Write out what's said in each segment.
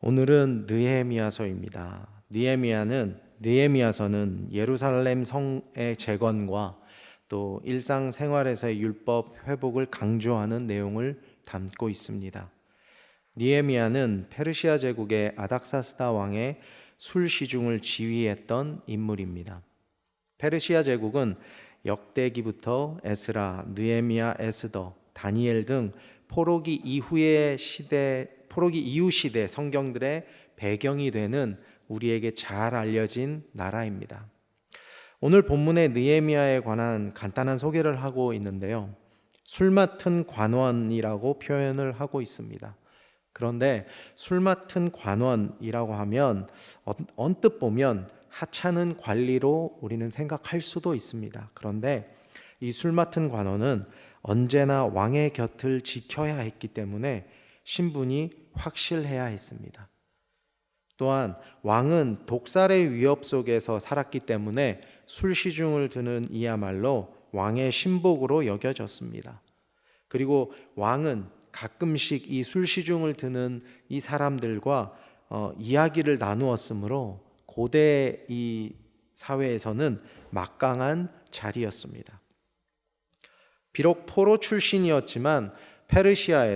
오늘은 느헤미야서입니다. 느헤미야서는 예루살렘 성의 재건과 또 일상생활에서의 율법 회복을 강조하는 내용을 담고 있습니다. 느헤미야는 페르시아 제국의 아닥사스다 왕의 술 시중을 지휘했던 인물입니다. 페르시아 제국은 역대기부터 에스라, 느헤미야, 에스더, 다니엘 등 포로기 이후 시대 성경들의 배경이 되는 우리에게 잘 알려진 나라입니다. 오늘 본문의 느헤미야에 관한 간단한 소개를 하고 있는데요. 술 맡은 관원이라고 표현을 하고 있습니다. 그런데 술 맡은 관원이라고 하면 언뜻 보면 하찮은 관리로 우리는 생각할 수도 있습니다. 그런데 이 술 맡은 관원은 언제나 왕의 곁을 지켜야 했기 때문에 신분이 확실해야 했습니다. 또한 왕은 독살의 위협 속에서 살았기 때문에 술 시중을 드는 이야말로 왕의 신복으로 여겨졌습니다. 그리고 왕은 가끔씩 이 술 시중을 드는 이 사람들과 이야기를 나누었으므로 고대 이 사회에서는 막강한 자리였습니다. 비록 포로 출신이었지만 페르시아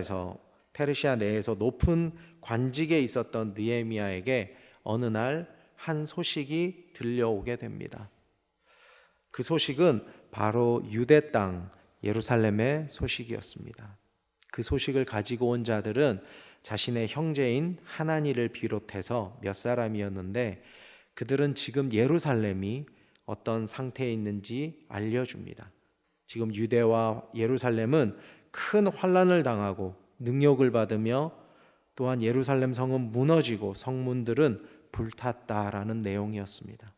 내에서 높은 관직에 있었던 느헤미야에게 어느 날 한 소식이 들려오게 됩니다. 그 소식은 바로 유대 땅 예루살렘의 소식이었습니다. 그 소식을 가지고 온 자들은 자신의 형제인 하나니를 비롯해서 몇 사람이었는데 그들은 지금 예루살렘이 어떤 상태에 있는지 알려줍니다. 지금 유대와 예루살렘은 큰 환난을 당하고 능욕을 받으며 또한 예루살렘 성은 무너지고 성문들은 불탔다라는 내용이었습니다.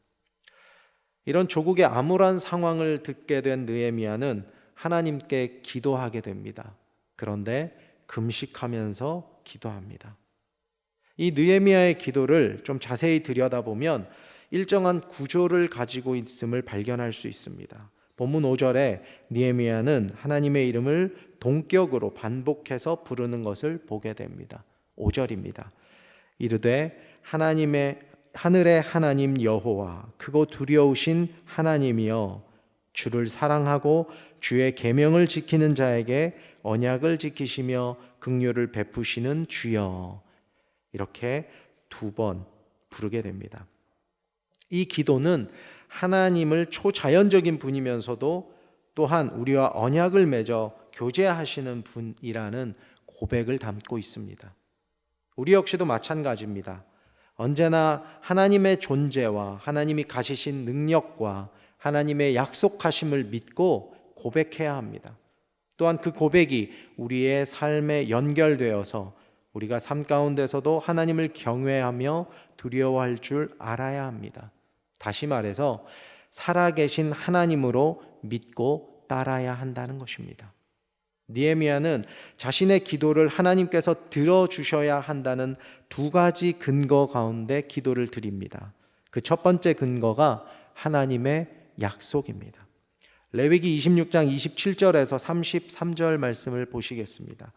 이런 조국의 암울한 상황을 듣게 된 느헤미야는 하나님께 기도하게 됩니다. 그런데 금식하면서 기도합니다. 이 느헤미야의 기도를 좀 자세히 들여다보면 일정한 구조를 가지고 있음을 발견할 수 있습니다. 본문 5절에 느헤미야는 하나님의 이름을 동격으로 반복해서 부르는 것을 보게 됩니다. 5절입니다. 이르되 하늘의 하나님 여호와 크고 두려우신 하나님이여 주를 사랑하고 주의 계명을 지키는 자에게 언약을 지키시며 긍휼을 베푸시는 주여, 이렇게 2번 부르게 됩니다. 이 기도는 하나님을 초자연적인 분이면서도 또한 우리와 언약을 맺어 교제하시는 분이라는 고백을 담고 있습니다. 우리 역시도 마찬가지입니다. 언제나 하나님의 존재와 하나님이 가지신 능력과 하나님의 약속하심을 믿고 고백해야 합니다. 또한 그 고백이 우리의 삶에 연결되어서 우리가 삶 가운데서도 하나님을 경외하며 두려워할 줄 알아야 합니다. 다시 말해서 살아계신 하나님으로 믿고 따라야 한다는 것입니다. 느헤미야는 자신의 기도를 하나님께서 들어주셔야 한다는 2가지 근거 가운데 기도를 드립니다. 그 첫 번째 근거가 하나님의 약속입니다. 레위기 26장 27절에서 33절 말씀을 보시겠습니다.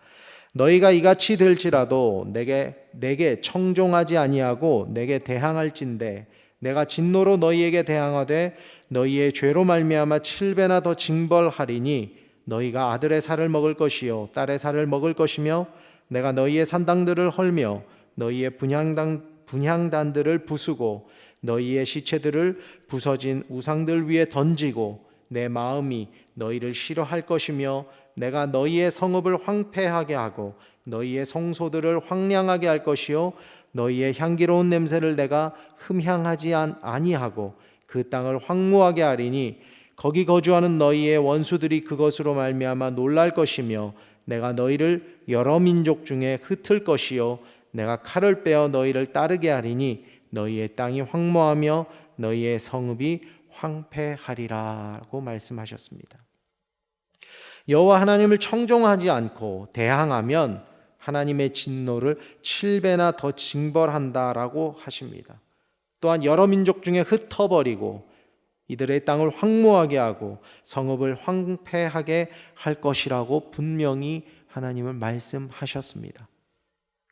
너희가 이같이 될지라도 내게 청종하지 아니하고 내게 대항할진대 내가 진노로 너희에게 대항하되 너희의 죄로 말미암아 7배나 더 징벌하리니 너희가 아들의 살을 먹을 것이요 딸의 살을 먹을 것이며 내가 너희의 산당들을 헐며 너희의 분향단들을 부수고 너희의 시체들을 부서진 우상들 위에 던지고 내 마음이 너희를 싫어할 것이며 내가 너희의 성읍을 황폐하게 하고 너희의 성소들을 황량하게 할 것이요 너희의 향기로운 냄새를 내가 흠향하지 아니하고 그 땅을 황무하게 하리니 거기 거주하는 너희의 원수들이 그것으로 말미암아 놀랄 것이며 내가 너희를 여러 민족 중에 흩을 것이요 내가 칼을 빼어 너희를 따르게 하리니 너희의 땅이 황무하며 너희의 성읍이 황폐하리라고 말씀하셨습니다. 여호와 하나님을 청종하지 않고 대항하면 하나님의 진노를 7배나 더 징벌한다라고 하십니다. 또한 여러 민족 중에 흩어버리고 이들의 땅을 황무하게 하고 성읍을 황폐하게 할 것이라고 분명히 하나님은 말씀하셨습니다.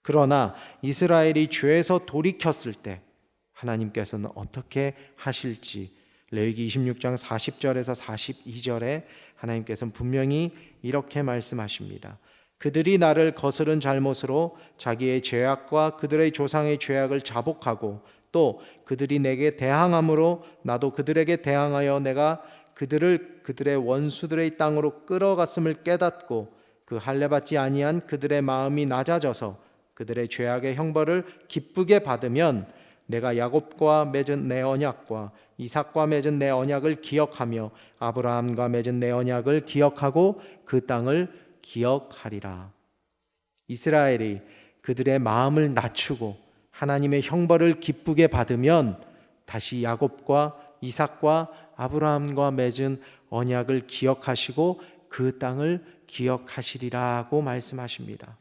그러나 이스라엘이 죄에서 돌이켰을 때 하나님께서는 어떻게 하실지 레위기 26장 40절에서 42절에 하나님께서는 분명히 이렇게 말씀하십니다. 그들이 나를 거스른 잘못으로 자기의 죄악과 그들의 조상의 죄악을 자복하고 또 그들이 내게 대항함으로 나도 그들에게 대항하여 내가 그들을 그들의 원수들의 땅으로 끌어갔음을 깨닫고 그 할례받지 아니한 그들의 마음이 낮아져서 그들의 죄악의 형벌을 기쁘게 받으면 내가 야곱과 맺은 내 언약과 이삭과 맺은 내 언약을 기억하며 아브라함과 맺은 내 언약을 기억하고 그 땅을 기억하리라. 이스라엘이 그들의 마음을 낮추고 하나님의 형벌을 기쁘게 받으면 다시 야곱과 이삭과 아브라함과 맺은 언약을 기억하시고 그 땅을 기억하시리라고 말씀하십니다.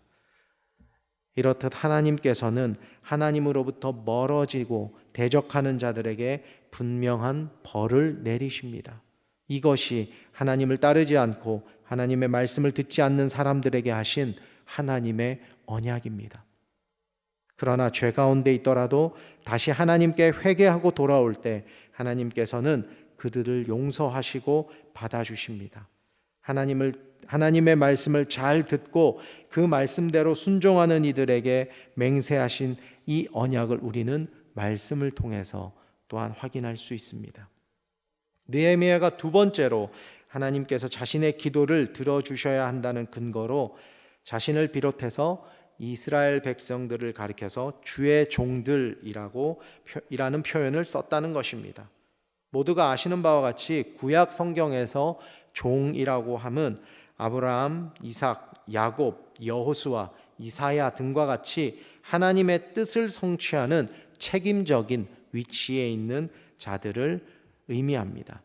이렇듯 하나님께서는 하나님으로부터 멀어지고 대적하는 자들에게 분명한 벌을 내리십니다. 이것이 하나님을 따르지 않고 하나님의 말씀을 듣지 않는 사람들에게 하신 하나님의 언약입니다. 그러나 죄 가운데 있더라도 다시 하나님께 회개하고 돌아올 때 하나님께서는 그들을 용서하시고 받아주십니다. 하나님의 말씀을 잘 듣고 그 말씀대로 순종하는 이들에게 맹세하신 이 언약을 우리는 말씀을 통해서 또한 확인할 수 있습니다. 느헤미야가 두 번째로 하나님께서 자신의 기도를 들어주셔야 한다는 근거로 자신을 비롯해서 이스라엘 백성들을 가리켜서 주의 종들이라는 표현을 썼다는 것입니다. 모두가 아시는 바와 같이 구약 성경에서 종이라고 함은 아브라함, 이삭, 야곱, 여호수아, 이사야 등과 같이 하나님의 뜻을 성취하는 책임적인 위치에 있는 자들을 의미합니다.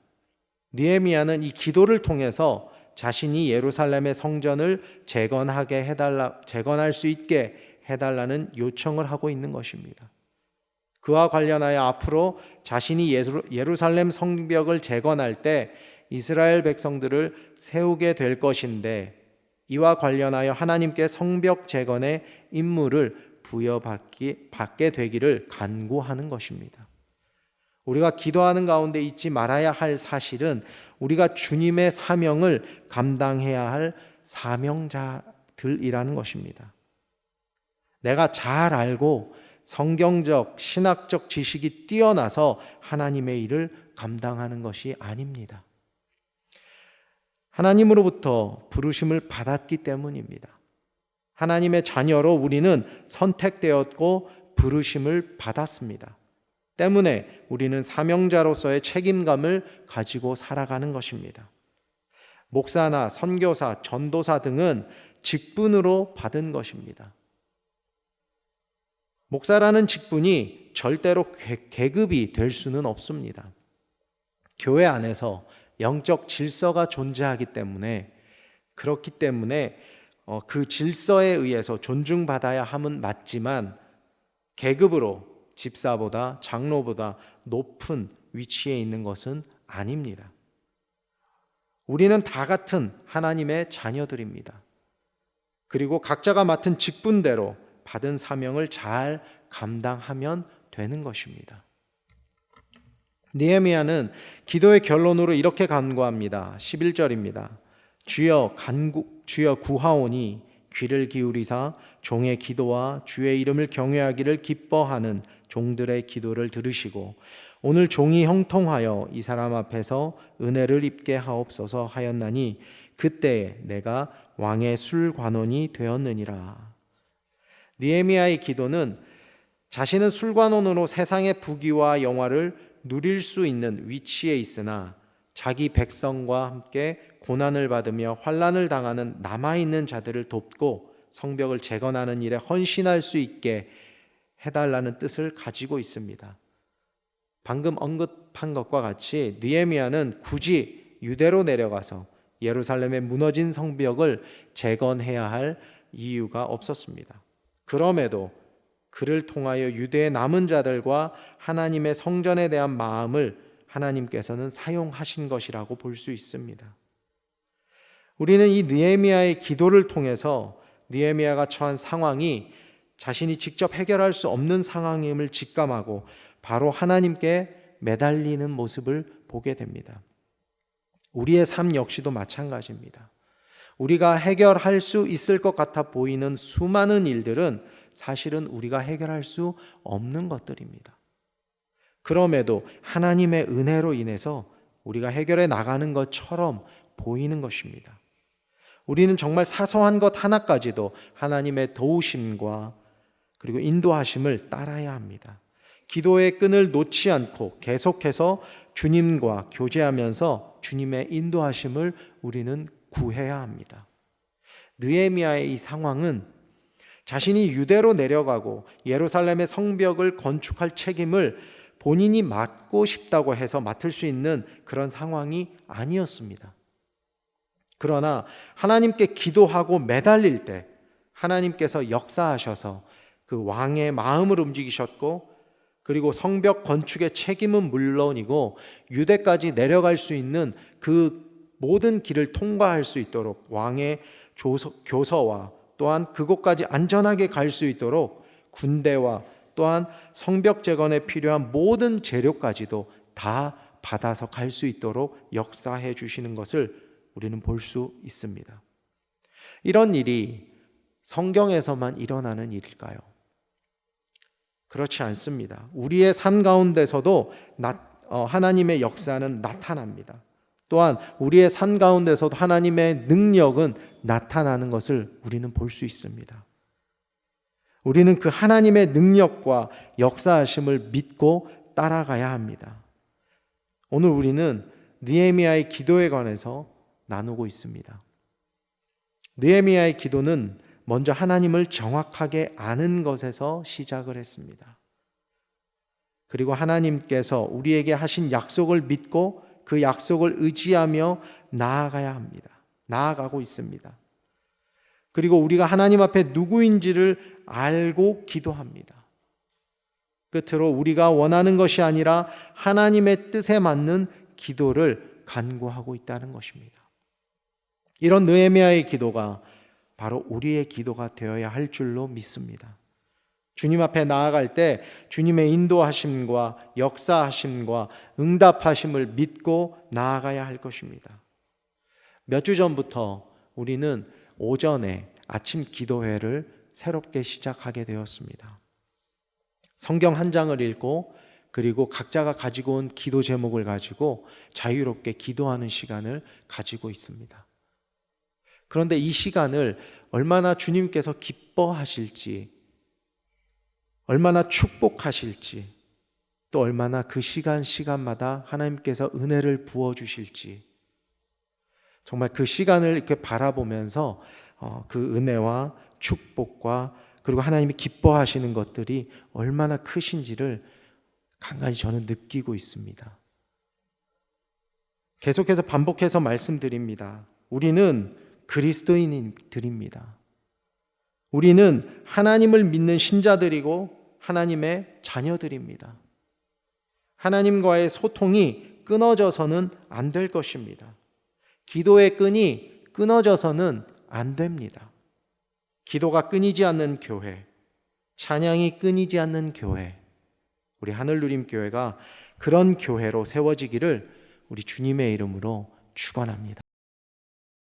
느헤미야는 이 기도를 통해서 자신이 예루살렘의 성전을 재건할 수 있게 해달라는 요청을 하고 있는 것입니다. 그와 관련하여 앞으로 자신이 예루살렘 성벽을 재건할 때 이스라엘 백성들을 세우게 될 것인데 이와 관련하여 하나님께 성벽 재건의 임무를 부여받게 되기를 간구하는 것입니다. 우리가 기도하는 가운데 잊지 말아야 할 사실은 우리가 주님의 사명을 감당해야 할 사명자들이라는 것입니다. 내가 잘 알고 성경적, 신학적 지식이 뛰어나서 하나님의 일을 감당하는 것이 아닙니다. 하나님으로부터 부르심을 받았기 때문입니다. 하나님의 자녀로 우리는 선택되었고 부르심을 받았습니다. 때문에 우리는 사명자로서의 책임감을 가지고 살아가는 것입니다. 목사나 선교사, 전도사 등은 직분으로 받은 것입니다. 목사라는 직분이 절대로 계급이 될 수는 없습니다. 교회 안에서 영적 질서가 존재하기 때문에 그렇기 때문에 그 질서에 의해서 존중받아야 함은 맞지만 계급으로 집사보다 장로보다 높은 위치에 있는 것은 아닙니다. 우리는 다 같은 하나님의 자녀들입니다. 그리고 각자가 맡은 직분대로 받은 사명을 잘 감당하면 되는 것입니다. 느헤미야는 기도의 결론으로 이렇게 간구합니다. 11절입니다. 주여 구하오니 귀를 기울이사 종의 기도와 주의 이름을 경외하기를 기뻐하는 종들의 기도를 들으시고 오늘 종이 형통하여 이 사람 앞에서 은혜를 입게 하옵소서 하였나니 그때에 내가 왕의 술관원이 되었느니라. 느헤미야의 기도는 자신은 술관원으로 세상의 부귀와 영화를 누릴 수 있는 위치에 있으나 자기 백성과 함께 고난을 받으며 환난을 당하는 남아있는 자들을 돕고 성벽을 재건하는 일에 헌신할 수 있게 해달라는 뜻을 가지고 있습니다. 방금 언급한 것과 같이 느헤미야는 굳이 유대로 내려가서 예루살렘의 무너진 성벽을 재건해야 할 이유가 없었습니다. 그럼에도 그를 통하여 유대의 남은 자들과 하나님의 성전에 대한 마음을 하나님께서는 사용하신 것이라고 볼 수 있습니다. 우리는 이 느헤미야의 기도를 통해서 느헤미야가 처한 상황이 자신이 직접 해결할 수 없는 상황임을 직감하고 바로 하나님께 매달리는 모습을 보게 됩니다. 우리의 삶 역시도 마찬가지입니다. 우리가 해결할 수 있을 것 같아 보이는 수많은 일들은 사실은 우리가 해결할 수 없는 것들입니다. 그럼에도 하나님의 은혜로 인해서 우리가 해결해 나가는 것처럼 보이는 것입니다. 우리는 정말 사소한 것 하나까지도 하나님의 도우심과 그리고 인도하심을 따라야 합니다. 기도의 끈을 놓지 않고 계속해서 주님과 교제하면서 주님의 인도하심을 우리는 구해야 합니다. 느헤미야의 이 상황은 자신이 유대로 내려가고 예루살렘의 성벽을 건축할 책임을 본인이 맡고 싶다고 해서 맡을 수 있는 그런 상황이 아니었습니다. 그러나 하나님께 기도하고 매달릴 때 하나님께서 역사하셔서 그 왕의 마음을 움직이셨고, 그리고 성벽 건축의 책임은 물론이고 유대까지 내려갈 수 있는 그 모든 길을 통과할 수 있도록 왕의 교서와 또한 그곳까지 안전하게 갈 수 있도록 군대와 또한 성벽 재건에 필요한 모든 재료까지도 다 받아서 갈 수 있도록 역사해 주시는 것을 우리는 볼 수 있습니다. 이런 일이 성경에서만 일어나는 일일까요? 그렇지 않습니다. 우리의 삶 가운데서도 하나님의 역사는 나타납니다. 또한 우리의 삶 가운데서도 하나님의 능력은 나타나는 것을 우리는 볼 수 있습니다. 우리는 그 하나님의 능력과 역사하심을 믿고 따라가야 합니다. 오늘 우리는 느헤미야의 기도에 관해서 나누고 있습니다. 느헤미야의 기도는 먼저 하나님을 정확하게 아는 것에서 시작을 했습니다. 그리고 하나님께서 우리에게 하신 약속을 믿고 그 약속을 의지하며 나아가야 합니다. 나아가고 있습니다. 그리고 우리가 하나님 앞에 누구인지를 알고 기도합니다. 끝으로 우리가 원하는 것이 아니라 하나님의 뜻에 맞는 기도를 간구하고 있다는 것입니다. 이런 느헤미야의 기도가 바로 우리의 기도가 되어야 할 줄로 믿습니다. 주님 앞에 나아갈 때 주님의 인도하심과 역사하심과 응답하심을 믿고 나아가야 할 것입니다. 몇 주 전부터 우리는 오전에 아침 기도회를 새롭게 시작하게 되었습니다. 성경 한 장을 읽고 그리고 각자가 가지고 온 기도 제목을 가지고 자유롭게 기도하는 시간을 가지고 있습니다. 그런데 이 시간을 얼마나 주님께서 기뻐하실지, 얼마나 축복하실지, 또 얼마나 그 시간마다 하나님께서 은혜를 부어주실지, 정말 그 시간을 이렇게 바라보면서 그 은혜와 축복과 그리고 하나님이 기뻐하시는 것들이 얼마나 크신지를 간간히 저는 느끼고 있습니다. 계속해서 반복해서 말씀드립니다. 우리는 그리스도인들입니다. 우리는 하나님을 믿는 신자들이고 하나님의 자녀들입니다. 하나님과의 소통이 끊어져서는 안 될 것입니다. 기도의 끈이 끊어져서는 안 됩니다. 기도가 끊이지 않는 교회, 찬양이 끊이지 않는 교회, 우리 하늘누림교회가 그런 교회로 세워지기를 우리 주님의 이름으로 축원합니다.